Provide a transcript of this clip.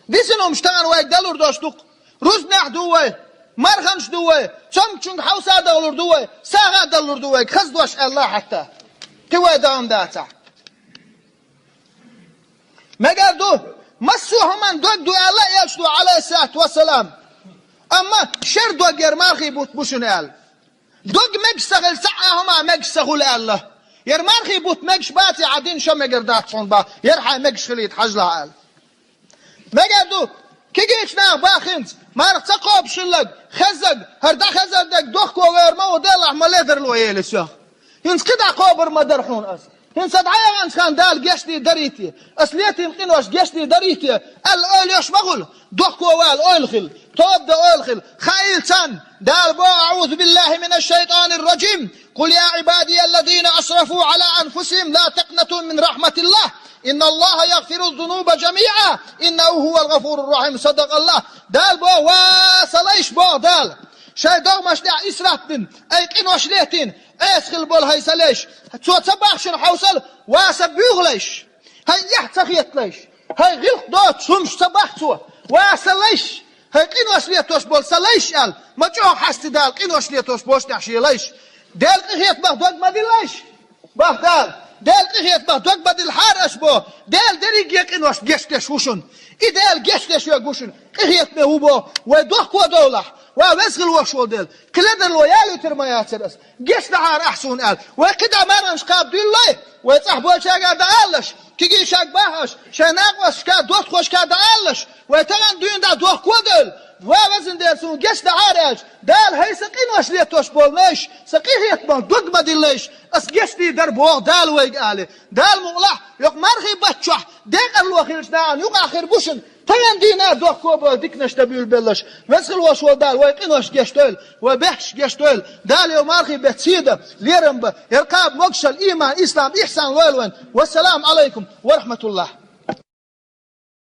Disinum shtagan way dalur doshtuq. Ruz nahdu way. Marhansh du way. Chum chung hausa dalur du way. Saga dalur du way. Khazdosh Allah hatta. Tiwa daam data. Megar du masu haman dog du Allah yashdu alayhi salatu wassalam. Amma sher dog yermarhi but bushun al. Dog megsagal sa'a huma megsagul Allah. Yermarhi but megshbati adin sham megardat son ba. Yerha megshkhilit hajla al. مجدو كيجيشنا باخنز مارتقوب شلق خزق هردا خزق دوخ وغير ما ودل عمليدر الويل الشيخ ينس كدا قوبر ما درحون اس ينس دعايا انس كان دال جشتي دريتي اصليتي يمكن واش جشتي دريتي الاول يش مغل دوخ وال اولخل توب دا اولخل خايل سان دال بو اعوذ بالله من الشيطان الرجيم قل يا عبادي الذين اسرفوا على انفسهم لا تقنطوا من رحمه الله إن الله يغفر الذنوب جميعا إنه هو الغفور الرحيم صدق الله دال بو واصليش بو دال شاي دوغ مشلع إسراتن أي قين وشليتين أسخل بول هاي سليش تو تباخ شن حوصل واسبيوغ ليش هاي يحتخيط ليش هاي غلق دوت سمش تباخ تو واسليش هاي قين وشليتوش بول سليش قال ما جو حستي دال قين وشليتوش بوش نحشي ليش دال قيت باخ دوغ ما دي ليش باخ دال دال قيت باخ دوغ بدل حارش بو دال دريق يقين وش جشتش وشن إدال جشتش يقوشن قيت مهو بو ودوخ ودولح ووزغل وشول دل كلنا الويالي ترميات سرس جشت عار أحسون قال وكدا ما نشكاب دي الله ويتصحبوا شاقا دعالش كيجي شاق باهش شناق وشكا دوخ وشكا دعالش ويتغن دوين دا دوخ ودل ووزن دل سون جشت عارج دال هاي سقين وشليتوش بولنيش سقيه يتبال دوق بدليش اس جشتي دربوغ دال ويقالي دال مغلح يق مرخي بتشح ديق الوخيرش نعم يق آخر بوشن تغن دينا دوخ كوبا ديك نشتبيل بلش وزغل وشول دال ويقين وش جشتول وبحش جشتول دال يو مرخي بتسيدة ليرنب يرقاب مقشل إيمان إسلام إحسان ويلوين والسلام عليكم ورحمة الله